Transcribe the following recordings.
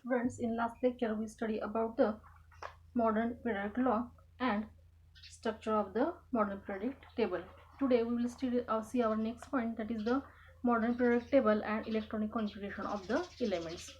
Friends, in last lecture we study about the modern periodic law and structure of the modern periodic table. Today we will see our next point, that is the modern periodic table and electronic configuration of the elements.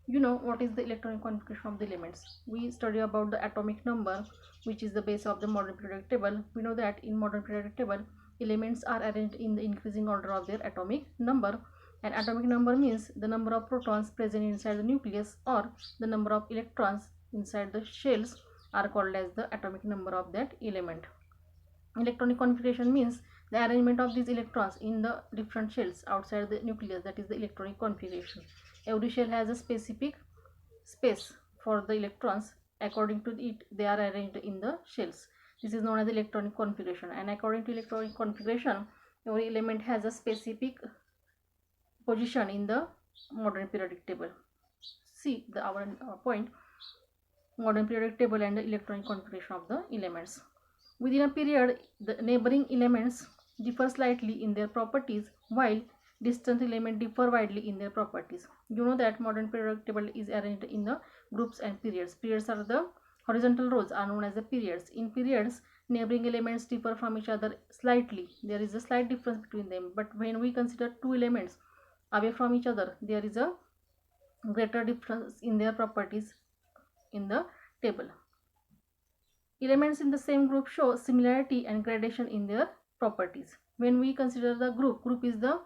You know what is the electronic configuration of the elements. We study about the atomic number, which is the base of the modern periodic table. We know that in modern periodic table elements are arranged in the increasing order of their atomic number, and atomic number means the number of protons present inside the nucleus or the number of electrons inside the shells are called as the atomic number of that element. Electronic configuration means the arrangement of these electrons in the different shells outside the nucleus, that is the electronic configuration. Every shell has a specific space for the electrons. According to it, they are arranged in the shells. This is known as electronic configuration, and according to electronic configuration, every element has a specific position in the modern periodic table. See the our point, modern periodic table and the electronic configuration of the elements. Within a period, the neighboring elements differ slightly in their properties, while distant elements differ widely in their properties. You know that modern periodic table is arranged in the groups and periods. Periods are the horizontal rows are known as the periods. In periods, neighboring elements differ from each other slightly. There is a slight difference between them. But when we consider two elements away from each other, there is a greater difference in their properties in the table. Elements in the same group show similarity and gradation in their properties. When we consider the group is the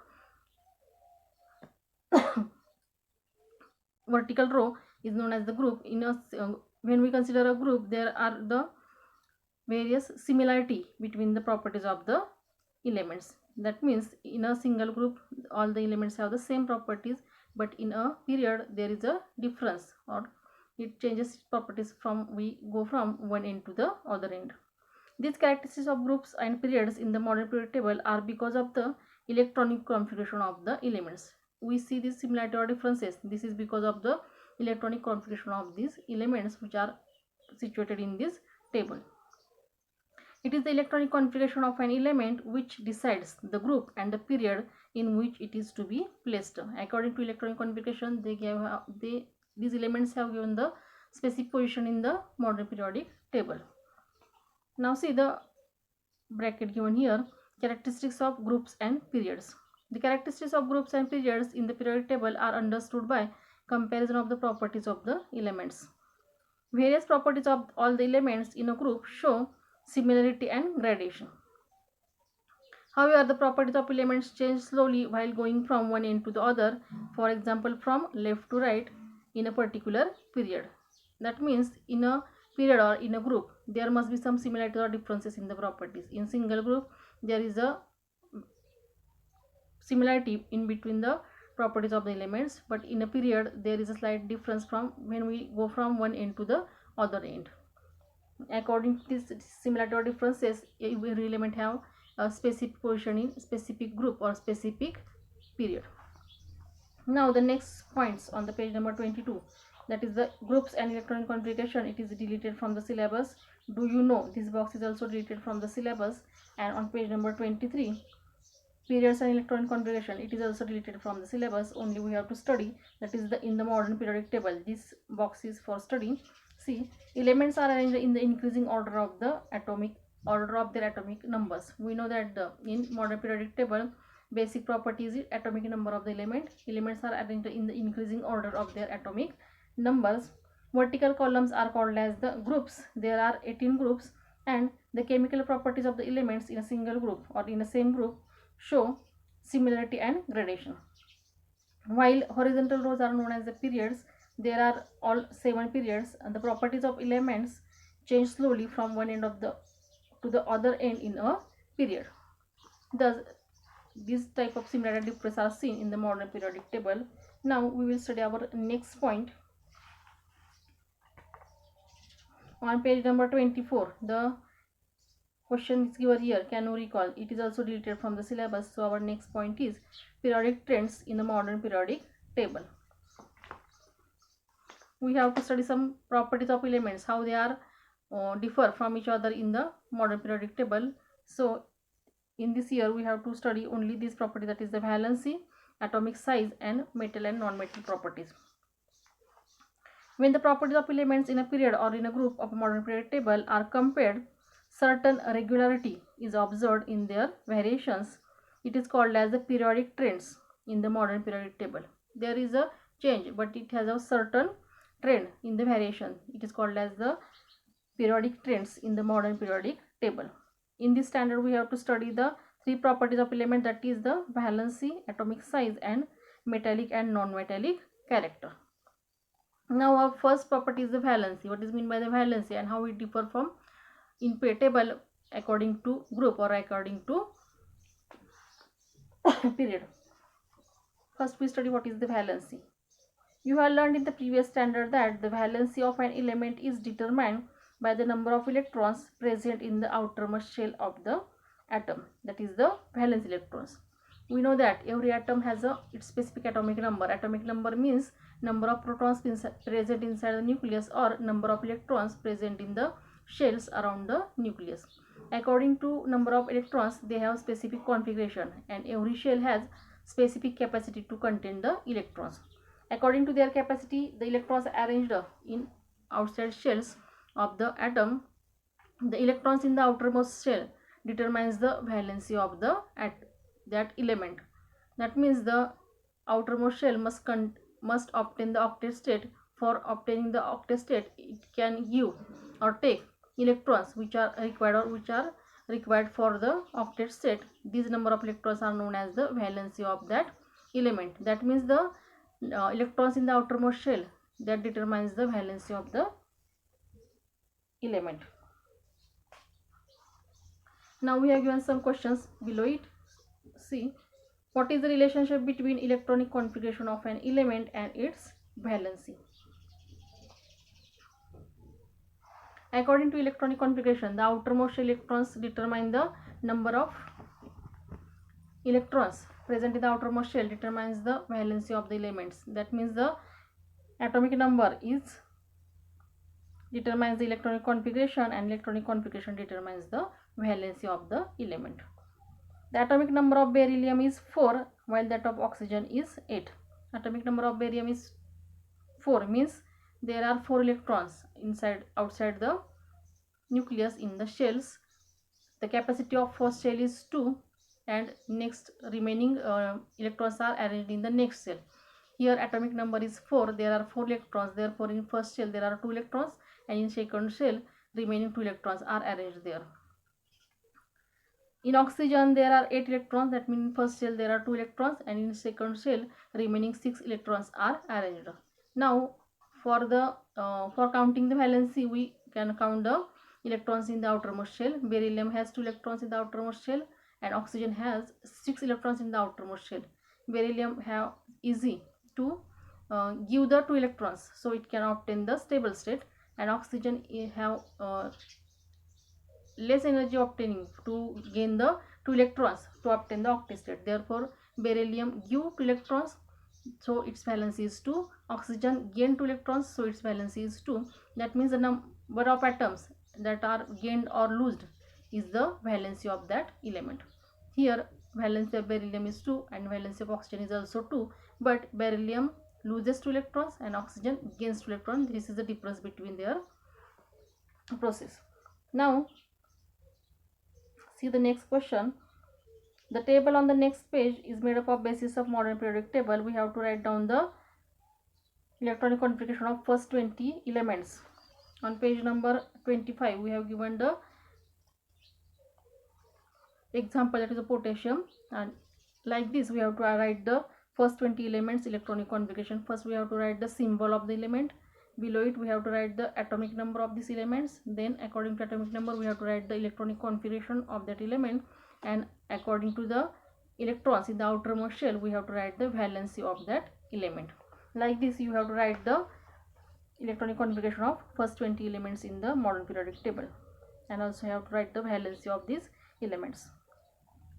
vertical row is known as the group. When we consider a group, there are the various similarity between the properties of the elements. That means in a single group all the elements have the same properties, but in a period there is a difference, or it changes properties from we go from one end to the other end. These characteristics of groups and periods in the modern periodic table are because of the electronic configuration of the elements. We see these similarity or differences. This is because of the electronic configuration of these elements which are situated in this table. It is the electronic configuration of an element which decides the group and the period in which it is to be placed. According to electronic configuration, these elements have given the specific position in the modern periodic table. Now see the bracket given here, characteristics of groups and periods. The characteristics of groups and periods in the periodic table are understood by comparison of the properties of the elements. Various properties of all the elements in a group show similarity and gradation. However, the properties of elements change slowly while going from one end to the other, for example from left to right in a particular period. That means in a period or in a group there must be some similarities or differences in the properties. In single group there is a similarity in between the properties of the elements, but in a period there is a slight difference from when we go from one end to the other end. According to these similarity or differences, every element have a specific position in specific group or specific period. Now the next points on the page number 22, that is the groups and electronic configuration. It is deleted from the syllabus. Do you know this box is also deleted from the syllabus? And on page number 23, periods and electronic configuration, it is also deleted from the syllabus. Only we have to study, that is the in the modern periodic table. This box is for study. See, elements are arranged in the increasing order of the atomic order of their atomic numbers. We know that in modern periodic table basic property is atomic number of the element. Elements are arranged in the increasing order of their atomic numbers. Vertical columns are called as the groups. There are 18 groups, and the chemical properties of the elements in a single group or in the same group show similarity and gradation. While horizontal rows are known as the periods, there are all 7 periods, and the properties of elements change slowly from one end of the to the other end in a period. Thus, this type of similarity differences are seen in the modern periodic table. Now we will study our next point. On page number 24, the question is given here. Can you recall? It is also deleted from the syllabus. So our next point is periodic trends in the modern periodic table. We have to study some properties of elements, how they are differ from each other in the modern periodic table. So in this year we have to study only these properties, that is the valency, atomic size, and metal and non-metal properties. When the properties of elements in a period or in a group of a modern periodic table are compared, certain regularity is observed in their variations. It is called as the periodic trends in the modern periodic table. There is a change, but it has a certain trend in the variation. It is called as the periodic trends in the modern periodic table. In this standard, we have to study the three properties of element, that is the valency, atomic size, and metallic and non-metallic character. Now our first property is the valency. What is meant by the valency and how it differ from in table according to group or according to period. First we study what is the valency. You have learned in the previous standard that the valency of an element is determined by the number of electrons present in the outermost shell of the atom, that is the valence electrons. We know that every atom has its specific atomic number. Atomic number means number of protons present inside the nucleus or number of electrons present in the shells around the nucleus. According to number of electrons, they have specific configuration, and every shell has specific capacity to contain the electrons. According to their capacity, the electrons are arranged in outside shells of the atom. The electrons in the outermost shell determines the valency of that element. That means the outermost shell must obtain the octet state. For obtaining the octet state, it can give or take electrons which are required for the octet state. These number of electrons are known as the valency of that element. That means the electrons in the outermost shell that determines the valency of the element. Now we have given some questions below it. See, what is the relationship between electronic configuration of an element and its valency? According to electronic configuration, the outermost electrons determine the number of electrons present in the outermost shell determines the valency of the elements. That means the atomic number determines the electronic configuration, and electronic configuration determines the valency of the element. The atomic number of beryllium is 4, while that of oxygen is 8. Atomic number of barium is 4, means there are 4 electrons outside the nucleus in the shells. The capacity of first shell is 2, and next remaining electrons are arranged in the next shell. Here atomic number is 4, there are 4 electrons, therefore in first shell there are 2 electrons, and in second shell remaining 2 electrons are arranged there. In oxygen there are 8 electrons, that means in first shell there are 2 electrons, and in second shell remaining 6 electrons are arranged. Now for counting the valency, we can count the electrons in the outermost shell. Beryllium has 2 electrons in the outermost shell, and oxygen has 6 electrons in the outermost shell. Beryllium have easy to give the 2 electrons, so it can obtain the stable state, and oxygen have less energy obtaining to gain the 2 electrons to obtain the octet state. Therefore beryllium give 2 electrons, so its valency is 2. Oxygen gain 2 electrons, so its valency is 2. That means the number of atoms that are gained or lost is the valency of that element. Here valency of beryllium is 2 and valency of oxygen is also 2, but beryllium loses 2 electrons and oxygen gains 2 electrons. This is the difference between their process. Now see the next question. The table on the next page is made up of basis of modern periodic table. We have to write down the electronic configuration of first 20 elements. On page number 25 we have given the example, that is a potassium, and like this we have to write the first 20 elements electronic configuration. First we have to write the symbol of the element. Below it we have to write the atomic number of these elements. Then according to atomic number we have to write the electronic configuration of that element, and according to the electrons in the outermost shell we have to write the valency of that element. Like this you have to write the electronic configuration of first 20 elements in the modern periodic table, and also you have to write the valency of these elements.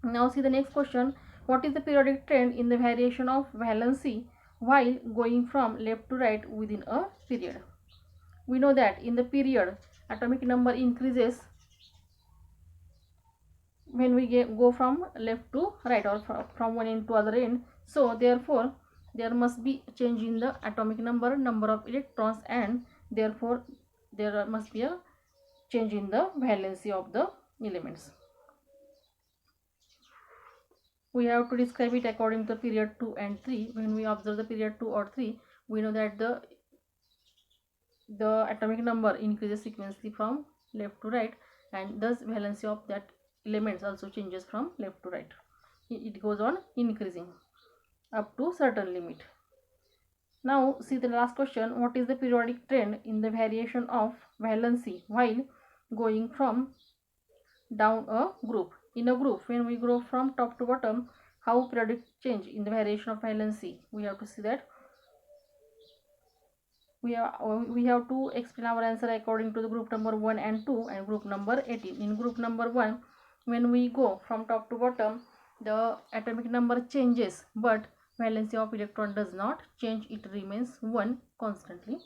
Now see the next question. What is the periodic trend in the variation of valency while going from left to right within a period? We know that in the period atomic number increases when we go from left to right or from one end to other end. So therefore there must be change in the atomic number, number of electrons, and therefore there must be a change in the valency of the elements. We have to describe it according to period 2 and 3. When we observe the period 2 or 3, we know that the atomic number increases sequentially from left to right, and thus valency of that elements also changes from left to right. It goes on increasing up to certain limit. Now see the last question. What is the periodic trend in the variation of valency while going from down a group? In a group, when we go from top to bottom, how periodic change in the variation of valency? We have to see that. We have to explain our answer according to the group number 1 and 2 and group number 18. In group number 1, when we go from top to bottom, the atomic number changes, but valency of electron does not change. It remains 1 constantly.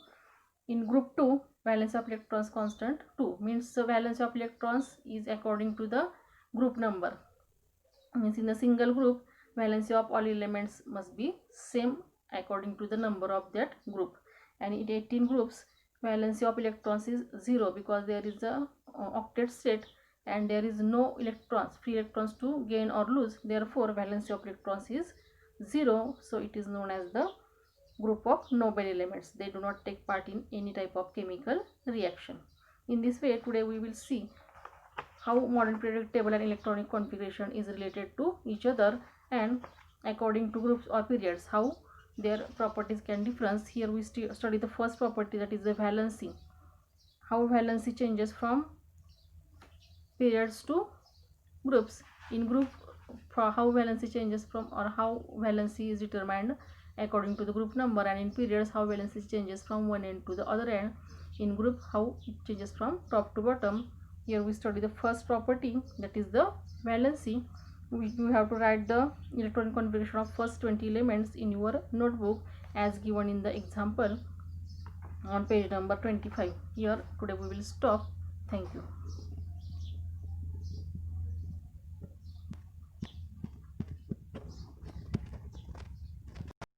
In group 2, valence of electrons constant 2, means the valence of electrons is according to the group number. Means in a single group, valency of all elements must be same according to the number of that group. And in 18 groups, valency of electrons is 0 because there is a octet state and there is no electrons, free electrons to gain or lose. Therefore, valency of electrons is 0. So it is known as the group of noble elements. They do not take part in any type of chemical reaction. In this way, today we will see how modern periodic table and electronic configuration is related to each other, and according to groups or periods, how their properties can differ. Here we study the first property, that is the valency. How valency changes from periods to groups. In group, how valency changes from, or how valency is determined according to the group number, and in periods how valency changes from one end to the other end. In group, how it changes from top to bottom. Here we study the first property, that is the valency. You have to write the electronic configuration of first 20 elements in your notebook as given in the example on page number 25. Here today we will stop. Thank you.